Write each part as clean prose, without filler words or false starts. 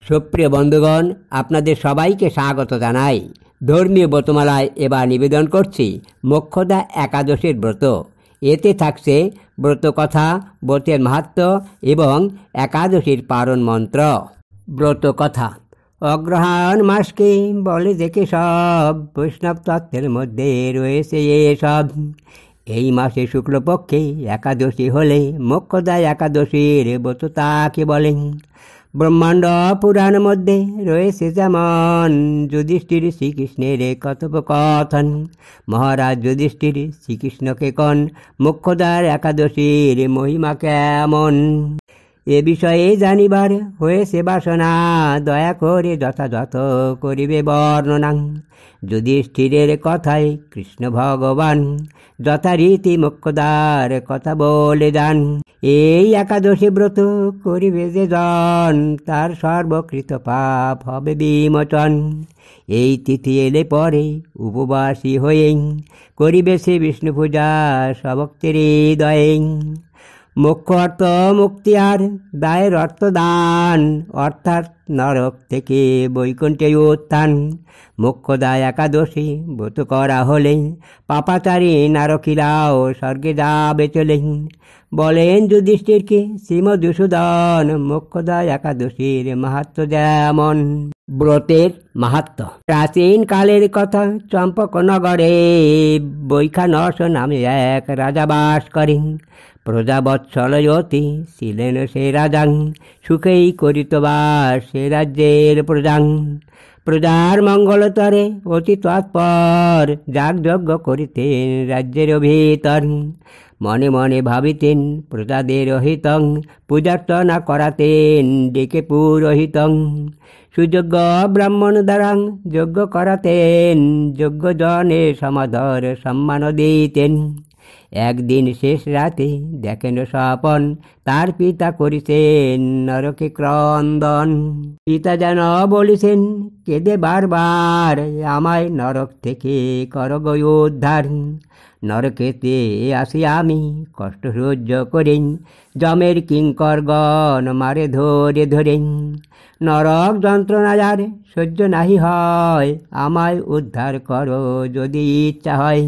সুপ্রিয় বন্ধুগণ, আপনাদের সবাইকে স্বাগত জানাই। ধর্মীয় ব্রতমালায় এবার নিবেদন করছি মোক্ষদা একাদশীর ব্রত। এতে থাকছে ব্রত কথা, ব্রতের মাহাত্ম্য এবং একাদশীর পারণ মন্ত্র। ব্রত কথা। অগ্রহায়ণ মাসকে বলে দেখে সব, বৈষ্ণব তত্ত্বের মধ্যে রয়েছে এসব। এই মাসে শুক্লপক্ষে একাদশী হলে মোক্ষদা একাদশীর ব্রত তাকে বলেন। ব্রহ্মাণ্ড পুরাণ মধ্যে রয়েছে যেমন যুধিষ্ঠির শ্রীকৃষ্ণের কথোপকথন। মহারাজ যুধিষ্ঠির শ্রীকৃষ্ণকে কন, মোক্ষদার একাদশীর মহিমা কেমন। এ বিষয়ে জানিবার হয়েছে বাসনা, দয়া করে যথাযথ করিবে বর্ণনা। যুধিষ্ঠিরের কথায় কৃষ্ণ ভগবান যথারীতি মোক্ষদার কথা বলে যান। এই একাদশী ব্রত করিবে যে জন, তার সর্বকৃত পাপ হবে বিমোচন। এই তিথি এলে পরে উপবাসী হয়ে করিবে সে বিষ্ণু পূজা সভক্তের হৃদয়ে। মোক্ষ অর্থ মুক্তি আর দায়ের অর্থ দান, অর্থাৎ নরক থেকে বৈকুণ্ঠে উত্থান। মোক্ষদা একাদশী ব্রত করা হলে পাপাচারী নারকীরাও স্বর্গে যাবে চলে। বলেন যুধিষ্ঠিরকে শ্রীমধুসূদন, মোক্ষদা একাদশীর মাহাত্ম্য যেমন। ব্রতের মাহাত্ম্য। প্রাচীন কালের কথা, চম্পকনগরে বৈখানস নামে এক রাজা বাস করেন। প্রজাবৎসলয়তি ছিলেন সে রাজাং, সুখেই করিত বাস সে রাজ্যের প্রজাং। প্রজার মঙ্গলতরে অতি তৎপর, যাগযজ্ঞ করিতেন রাজ্যের ভিতর। মনে মনে ভাবিতেন প্রজাদের হিতং, পূজার্চনা করাতেন ডেকে পুরোহিতং। সুযোগ্য ব্রাহ্মণ দ্বারাং যজ্ঞ করাতেন, যোগ্যজনে সমাদর সম্মান দিতেন। একদিন শেষ রাতে দেখেন স্বপন, তার পিতা করিছেন নরকে ক্রন্দন। পিতা যেন বলিছেন কেঁদে বারবার, আমায় নরক থেকে কর গো উদ্ধার। নরকেতে আসি আমি কষ্ট সহ্য করেন, যমের কিঙ্করগণ মারে ধরে ধরেন। নরক যন্ত্রণা যার সহ্য নাহি হয়, আমায় উদ্ধার করো যদি ইচ্ছা হয়।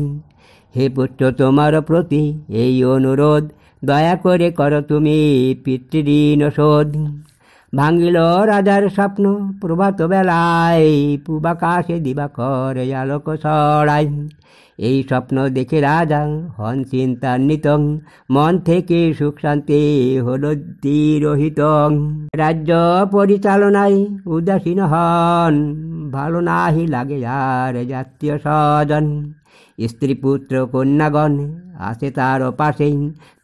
হে পুত্র, তোমার প্রতি এই অনুরোধ, দয়া করে করো তুমি পিতৃঋণ শোধ। ভাঙিল রাজার স্বপ্ন প্রভাত বেলায়, পূবাকাশে দিবাকর আলোক ছড়ায়। এই স্বপ্ন দেখে রাজা হন চিন্তান্বিত, মন থেকে সুখ শান্তি হল তিরোহিত। রাজ্য পরিচালনায় উদাসীন হন, ভালো নাহি লাগে আর জাতীয় স্বজন। স্ত্রী পুত্র কন্যাগণ আসে তার পাশে,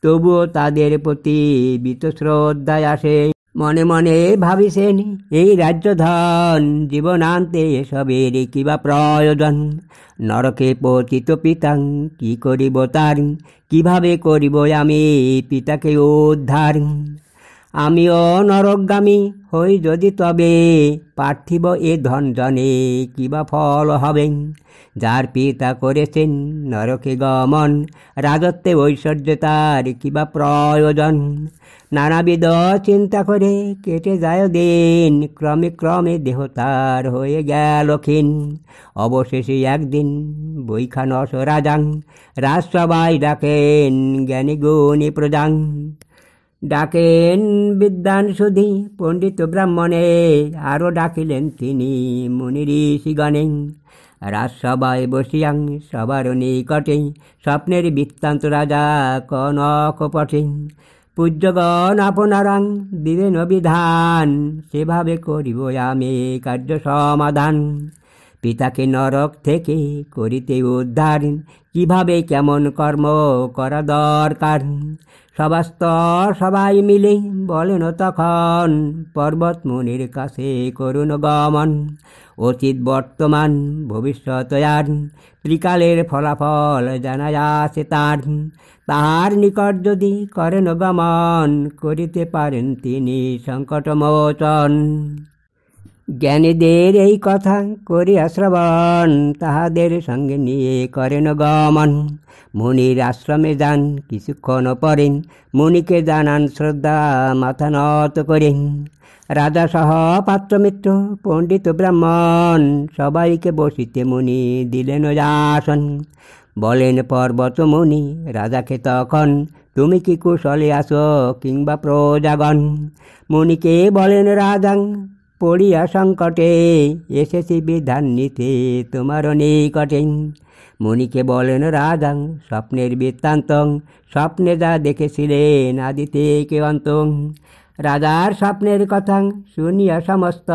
তবুও তাদের প্রতি বিত শ্রদ্ধায় আসে। মনে মনে ভাবিছেন এই রাজ্য ধন, জীবনান্তে এসবের কিবা প্রয়োজন। নরকে পতিত পিতাং কি করিব তার, কিভাবে করিব আমি পিতাকে উদ্ধার। আমিও নরকগামী হই যদি তবে, পার্থিব এ ধন জনে কিবা ফল হবে। যার পিতা করেছেন নরকে গমন, রাজত্বে ঐশ্বর্য তার কিবা প্রয়োজন। নানাবিধ চিন্তা করে কেটে যায় দিন, ক্রমে ক্রমে দেহ তার হয়ে গেল ক্ষীণ। অবশেষে একদিন বৈখানস রাজাং, রাজসভায় ডাকেন জ্ঞানী গুণী প্রজাং। ডাকেন বিদ্বান সুধী পণ্ডিত ব্রাহ্মণে, আরও ডাকিলেন তিনি মুনি ঋষিগণে। রাজসভায় বসিয়াং সবার নিকটে, স্বপ্নের বৃত্তান্ত রাজা কনক পঠে। পূজ্যগণ আপনারাং দিবেন বিধান, সেভাবে করিব আমি কার্য সমাধান। পিতাকে নরক থেকে করিতে উদ্ধার, কিভাবে কেমন কর্ম করা দরকার। সবাই মিলে বলেন তখন, পর্বত মুনির কাছে করুণ গমন। অতীত বর্তমান ভবিষ্যৎ আর ত্রিকালের ফলাফল জানা আছে তার। তাহার নিকট যদি করেন গমন, করিতে পারেন তিনি সংকট মোচন। জ্ঞানীদের এই কথা করিয়া শ্রবণ, তাহাদের সঙ্গে নিয়ে করেন গমন। মুনির আশ্রমে যান, কিছুক্ষণ পরেন মুনিকে জানান শ্রদ্ধা মাথা নত করেন। রাজা সহ পাত্রমিত্র পণ্ডিত ব্রাহ্মণ সবাইকে বসিতে মুনি দিলেন আসন। বলেন পর্বত মুনি রাজাকে তখন, তুমি কি কুশলে আছো কিংবা প্রজাগণ? মুনিকে বলেন রাজাং, পড়িয়া সংকটে এসেছি বিধান নিতে তোমার নিকটে। মুনিকে বলেন রাজাং স্বপ্নের বৃত্তান্তং, স্বপ্নে যা দেখেছিলেন আদিতে কে অন্তং। রাজার স্বপ্নের কথা শুনিয়া সমস্ত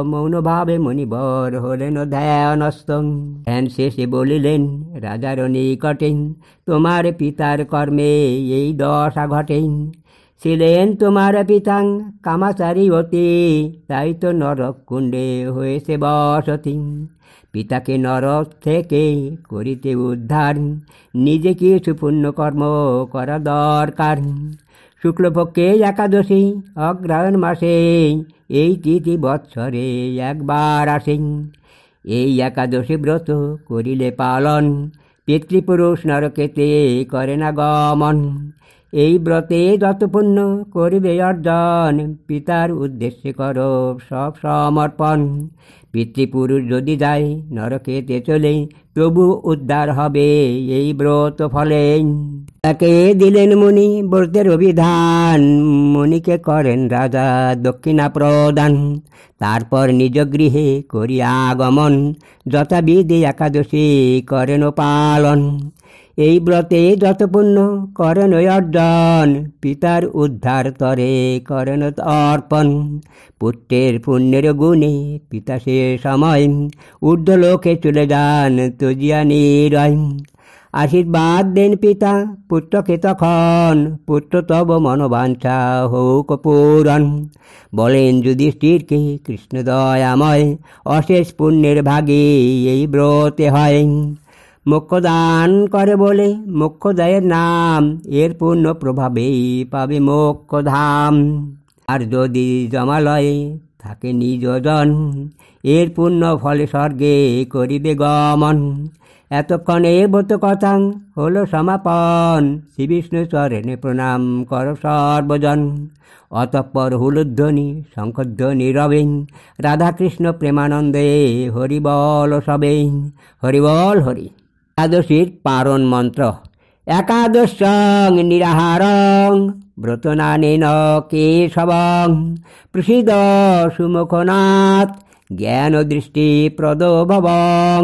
মৌনভাবে মুনিবর হলেন ধ্যানস্থ। ধ্যান শেষে বলিলেন রাজার নিকটে, তোমার পিতার কর্মে এই দশা ঘটে। ছিলেন তোমার পিতাং কামাচারী অতি, তাই তো নরক কুণ্ডে হয়েছে বসতি। পিতাকে নরক থেকে করিতে উদ্ধার, নিজে কিছু পুণ্যকর্ম করা দরকার। শুক্লপক্ষে একাদশী অগ্রহায়ণ মাসে এই তিথি বৎসরে একবার আসে। এই একাদশী ব্রত করিলে পালন, পিতৃপুরুষ নরকেতে করে না গমন। এই ব্রতে যত পুণ্য করিবে অর্জন, পিতার উদ্দেশ্যে করো সব সমর্পণ। পিতৃপুরুষ যদি যায় নরকেতে চলে, তবু উদ্ধার হবে এই ব্রত ফলে। তাকে দিলেন মুনি ব্রতের অভিধান, মুনিকে করেন রাজা দক্ষিণা প্রদান। তারপর নিজ গৃহে করিয়া আগমন, যথাবিধি একাদশী করেন পালন। এই ব্রতে যত পুণ্য করেন অর্জন, পিতার উদ্ধার তরে করেন অর্পণ। পুত্রের পুণ্যের গুণে পিতা সে সময়, ঊর্ধ্বলোকে চলে যান তজিয়া নিরয়। আশীর্বাদ দেন পিতা পুত্রকে তখন, পুত্র তব মনোবাঞ্ছা হোক পূরণ। বলেন যুধিষ্ঠিরকে কৃষ্ণ দয়াময়, অশেষ পুণ্যের ভাগে এই ব্রতে হয়। মোক্ষদান করে বলে মোক্ষদায়ের নাম, এর পূর্ণ প্রভাবেই পাবে মোক্ষধাম। আর যদি জমালয়ে থাকে নিজজন, এর পূর্ণ ফলে স্বর্গে করিবে গমন। এতক্ষণে ব্রত কথা হলো সমাপন, শ্রী বিষ্ণু চরণে প্রণাম কর সর্বজন। অতঃপর হুলধ্বনি শঙ্খধ্বনি রবে, রাধাকৃষ্ণ প্রেমানন্দে হরিবল সবে। হরিবল হরি। একাদশীর পারণ মন্ত্র। একাদশং নিরাহারং ব্রতনানেন কেশবং, প্রসিদ সুমুখনাথ জ্ঞান দৃষ্টি প্রদো ভবং।